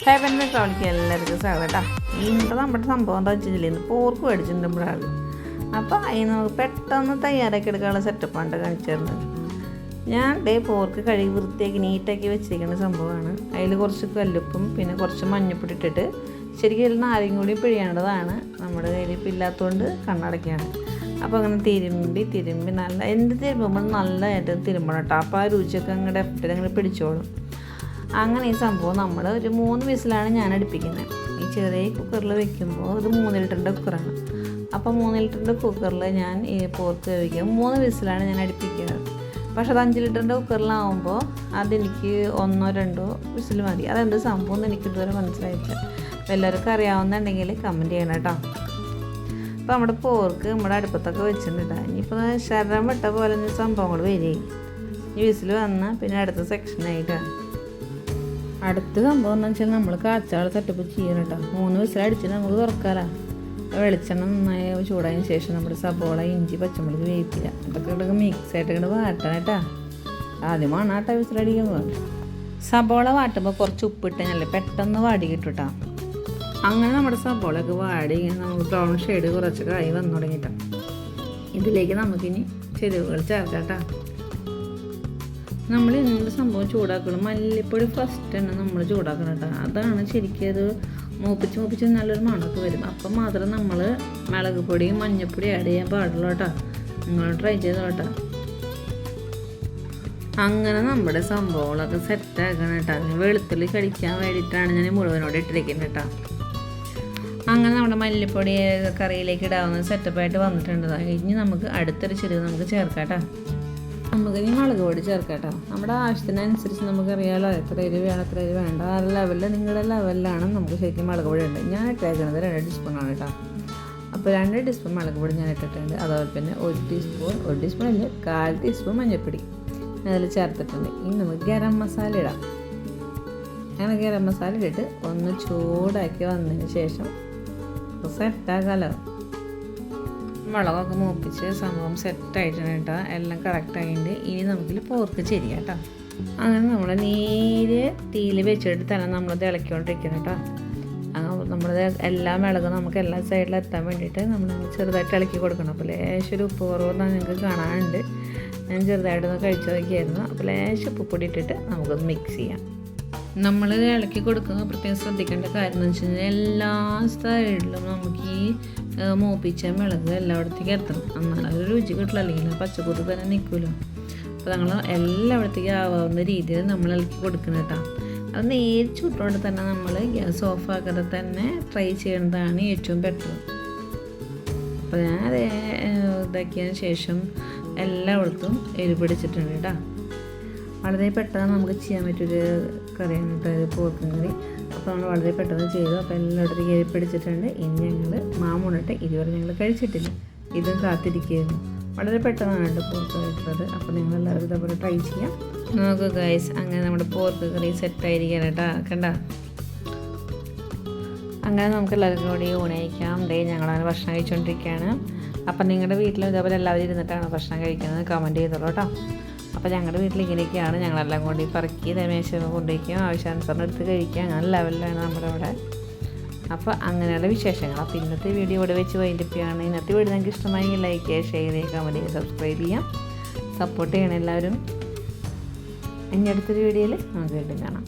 ഹെവൻ്റെ ട്രോളിക്ക് എല്ലാവർക്കും സ്വാഗതം കേട്ടോ. ഇന്നത്തെ നമ്മുടെ സംഭവം എന്താ വെച്ചിട്ടില്ല, ഇന്ന് പോർക്ക് മേടിച്ചിട്ടുണ്ട് നമ്മുടെ ആൾ. അപ്പോൾ അതിന് നമുക്ക് പെട്ടെന്ന് തയ്യാറാക്കി എടുക്കാനുള്ള സെറ്റപ്പാണ് കാണിച്ചു തരുന്നത്. ഞാൻ പോർക്ക് കഴുകി വൃത്തിയാക്കി നീറ്റാക്കി വെച്ചിരിക്കുന്ന സംഭവമാണ്. അതിൽ കുറച്ച് കല്ലുപ്പും പിന്നെ കുറച്ച് മഞ്ഞപ്പൊടി ഇട്ടിട്ട് ശരിക്കും അതിൽ നാരങ്ങ കൂടി പിഴിയേണ്ടതാണ്. നമ്മുടെ കയ്യിൽ ഇപ്പം ഇല്ലാത്തതുകൊണ്ട് കണ്ണടക്കുകയാണ്. അപ്പോൾ അങ്ങനെ തിരുമ്പി നല്ല എന്ത് തിരുമ്പുമ്പോൾ നല്ലതായിട്ട് തിരുമ്പണം കേട്ടോ. അപ്പോൾ ആ രുചിയൊക്കെ അങ്ങോട്ട് എഫക്റ്റിൽ അങ്ങനെ പിടിച്ചോളും. അങ്ങനെ ഈ സംഭവം നമ്മൾ ഒരു 3 വിസിലാണ് ഞാൻ അടുപ്പിക്കുന്നത്. ഈ ചെറിയ കുക്കറിൽ വെക്കുമ്പോൾ ഇത് 3 ലിറ്ററിൻ്റെ കുക്കറാണ്. അപ്പോൾ 3 ലിറ്ററിൻ്റെ കുക്കറിൽ ഞാൻ ഈ പോർക്ക് വേവിക്കുക 3 വിസിലാണ് ഞാൻ അടുപ്പിക്കുന്നത്. പക്ഷേ അത് 5 ലിറ്ററിൻ്റെ കുക്കറിലാവുമ്പോൾ അതെനിക്ക് 1-2 വിസിൽ മതി. അതെന്ത് സംഭവം എന്ന് എനിക്കിതുവരെ മനസ്സിലായിട്ടില്ല. എല്ലാവർക്കും അറിയാവുന്നുണ്ടെങ്കിൽ കമൻറ്റ് ചെയ്യണം കേട്ടോ. അപ്പോൾ നമ്മുടെ പോർക്ക് നമ്മുടെ അടുപ്പത്തൊക്കെ വെച്ചിട്ടുണ്ട്. ഇനിയിപ്പോൾ ശരം വിട്ട പോലെ സംഭവങ്ങൾ വരികയും ഈ വിസിൽ വന്നാൽ പിന്നെ അടുത്ത സെക്ഷനായിട്ടാണ്. അടുത്ത സംഭവം എന്ന് വെച്ചാൽ നമ്മൾ കാച്ചാൾ സെറ്റപ്പ് ചെയ്യണം കേട്ടോ. 3 വിസിലടിച്ച് നമുക്ക് തുറക്കാമല്ലോ. വെളിച്ചെണ്ണ നന്നായി ചൂടായതിന് ശേഷം നമ്മുടെ സബോള, ഇഞ്ചി, പച്ചമുളക് വേവിക്കുക. അതൊക്കെ ഇടയ്ക്ക് മിക്സായിട്ട് ഇങ്ങനെ വാട്ടണം കേട്ടോ. ആദ്യമാണ് കേട്ടോ വിസിലടിക്കുമ്പോൾ. സബോള വാട്ടുമ്പോൾ കുറച്ച് ഉപ്പിട്ടല്ലേ പെട്ടെന്ന് വാടി കിട്ടും കേട്ടോ. അങ്ങനെ നമ്മുടെ സബോളയൊക്കെ വാടി നമുക്ക് ബ്രൗൺ ഷെയ്ഡ് കുറച്ചൊക്കെ ആയി വന്നു തുടങ്ങിയിട്ടോ. ഇതിലേക്ക് നമുക്കിനി ചേരുവകൾ ചേർക്കാം കേട്ടോ. നമ്മൾ എന്ത് സംഭവം ചൂടാക്കണം, മല്ലിപ്പൊടി ഫസ്റ്റ് തന്നെ നമ്മൾ ചൂടാക്കണം കേട്ടോ. അതാണ് ശരിക്കും അത് മൂപ്പിച്ച് നല്ലൊരു മണമൊക്കെ വരും. അപ്പം മാത്രം നമ്മൾ മുളക് പൊടിയും മഞ്ഞൾപ്പൊടിയും ആഡ് ചെയ്യാൻ പാടുള്ളൂ കേട്ടോ. നിങ്ങൾ ട്രൈ ചെയ്തോ കേട്ടോ. അങ്ങനെ നമ്മുടെ സംഭവങ്ങളൊക്കെ സെറ്റാക്കണം കേട്ടോ. അതിന് വെളുത്തുള്ളി കടിക്കാൻ വേണ്ടിയിട്ടാണ് ഞാൻ മുഴുവനോടെ ഇട്ടിരിക്കുന്നത് കേട്ടോ. അങ്ങനെ നമ്മുടെ മല്ലിപ്പൊടി കറിയിലേക്ക് ഇടാവുന്ന സെറ്റപ്പായിട്ട് വന്നിട്ടുണ്ട്. ഇനി നമുക്ക് അടുത്തൊരു ചെരുവ് നമുക്ക് ചേർക്കാം കേട്ടോ. നമുക്ക് ഇനി മുളക് പൊടി ചേർക്കാം കേട്ടോ. നമ്മുടെ ആവശ്യത്തിനനുസരിച്ച് നമുക്കറിയാമല്ലോ എത്ര എരിവ് വേണം എത്ര എരിവ് വേണ്ട. ആ ലെവലിൽ നിങ്ങളുടെ ലെവലിലാണ് നമുക്ക് ശരിക്കും മുളക് പൊടി ഉണ്ട്. ഞാൻ ഇട്ടേക്കുന്നത് 2 ടീസ്പൂണാണ് കേട്ടോ. അപ്പോൾ 2 ടീസ്പൂൺ മുളക് പൊടി ഞാൻ ഇട്ടിട്ടുണ്ട്. അതുപോലെ തന്നെ 1 ടീസ്പൂൺ അല്ല 1/4 ടീസ്പൂൺ മഞ്ഞൾപ്പൊടി അതിൽ ചേർത്തിട്ടുണ്ട്. ഇനി നമുക്ക് ഗരം മസാല ഇടാം. അങ്ങനെ ഗരം മസാല ഇട്ടിട്ട് ഒന്ന് ചൂടാക്കി വന്നതിന് ശേഷം സെറ്റാക്കാമല്ലോ. മുളകൊക്കെ മൂപ്പിച്ച് സംഭവം സെറ്റായിട്ടാണ് കേട്ടോ. എല്ലാം കറക്റ്റായിട്ടുണ്ട്. ഇനി നമുക്കിൽ പോർക്ക് ചെയ്യാം കേട്ടോ. അങ്ങനെ നമ്മൾ നേരെ തീയിൽ വെച്ചിട്ട് തന്നെ നമ്മളത് ഇളക്കിക്കൊണ്ടിരിക്കണം കേട്ടോ. നമ്മളത് എല്ലാ മുളകും നമുക്ക് എല്ലാ സൈഡിലും എത്താൻ വേണ്ടിയിട്ട് നമ്മൾ ചെറുതായിട്ട് ഇളക്കി കൊടുക്കണം. അപ്പോൾ ലേശം ഒരു ഉപ്പ് കുറവെന്ന് നിങ്ങൾക്ക് കാണാനുണ്ട്. ഞാൻ ചെറുതായിട്ടൊന്ന് കഴിച്ചു നോക്കിയായിരുന്നു. അപ്പോൾ ലേശം ഉപ്പുപൊടി ഇട്ടിട്ട് നമുക്കൊന്ന് മിക്സ് ചെയ്യാം. നമ്മൾ ഇളക്കി കൊടുക്കുന്നത് പ്രത്യേകം ശ്രദ്ധിക്കേണ്ട കാര്യം എന്ന് വെച്ച് കഴിഞ്ഞാൽ എല്ലാ സൈഡിലും നമുക്ക് ഈ മൂപ്പിച്ച മുളക് എല്ലായിടത്തേക്ക് എത്തണം. എന്നാലും ഒരു രുചി കിട്ടില്ല, അല്ലെങ്കിൽ പച്ചക്കൂത്ത് തന്നെ നിൽക്കുമല്ലോ. അപ്പോൾ നമ്മൾ എല്ലായിടത്തേക്ക് ആവാവുന്ന രീതിയിൽ നമ്മൾ ഇളക്കി കൊടുക്കണം കേട്ടോ. അത് നേരെ ചുട്ടോടെ തന്നെ നമ്മൾ ഗ്യാസ് ഓഫാക്കാതെ തന്നെ ട്രൈ ചെയ്യുന്നതാണ് ഏറ്റവും ബെറ്റർ. അപ്പോൾ ഞാൻ അത് ഇതാക്കിയതിന് ശേഷം എല്ലായിടത്തും എരി പിടിച്ചിട്ടുണ്ട് കേട്ടോ. വളരെ പെട്ടെന്ന് നമുക്ക് ചെയ്യാൻ പറ്റിയൊരു കറിയാണ് കേട്ടോ ഒരു പോർക്കും കറി. അപ്പോൾ നമ്മൾ വളരെ പെട്ടെന്ന് ചെയ്തു. അപ്പോൾ എല്ലായിടത്തും കയറി പിടിച്ചിട്ടുണ്ട്. ഇനി ഞങ്ങൾ മാമൂണിട്ട് ഇതുവരെ ഞങ്ങൾ കഴിച്ചിട്ടില്ല. ഇതും കാത്തിരിക്കുകയായിരുന്നു. വളരെ പെട്ടെന്നാണ് കേട്ടോ പോർക്ക് കഴിക്കുന്നത്. അപ്പോൾ നിങ്ങളെല്ലാവരും ഇതേപോലെ ട്രൈ ചെയ്യാം. നോക്കുക ഗൈസ്, അങ്ങനെ നമ്മുടെ പോർക്ക് കറി സെറ്റായിരിക്കുകയാണ് കേട്ടോ. കണ്ട അങ്ങനെ നമുക്ക് എല്ലാവർക്കും കൂടി ഊണയിക്കാം. ഞങ്ങളങ്ങനെ ഭക്ഷണം കഴിച്ചുകൊണ്ടിരിക്കുകയാണ്. അപ്പം നിങ്ങളുടെ വീട്ടിലും ഇതേപോലെ എല്ലാവരും ഇരുന്നിട്ടാണ് ഭക്ഷണം കഴിക്കുന്നത് കമൻറ്റ് ചെയ്തോളൂ കേട്ടോ. അപ്പോൾ ഞങ്ങളുടെ വീട്ടിൽ ഇങ്ങനെയൊക്കെയാണ്. ഞങ്ങളെല്ലാം കൊണ്ട് പറക്കി മേശ കൊണ്ടുവയ്ക്കും, ആവശ്യാനുസരണം എടുത്ത് കഴിക്കുക. അങ്ങനെ ലെവലിലാണ് നമ്മുടെ അവിടെ. അപ്പോൾ അങ്ങനെയുള്ള വിശേഷങ്ങൾ. അപ്പോൾ ഇന്നത്തെ വീഡിയോ ഇവിടെ വെച്ച് വൈൻഡപ്പിയാണ്. ഇന്നത്തെ വീഡിയോ നിങ്ങൾക്ക് ഇഷ്ടമായി ലൈക്ക് ചെയ്യുക, ഷെയർ ചെയ്യുക, കമൻറ്റ് ചെയ്യുക, സബ്സ്ക്രൈബ് ചെയ്യാം. സപ്പോർട്ട് ചെയ്യണം എല്ലാവരും. ഇനി അടുത്തൊരു വീഡിയോയിൽ നമുക്ക് വീണ്ടും കാണാം.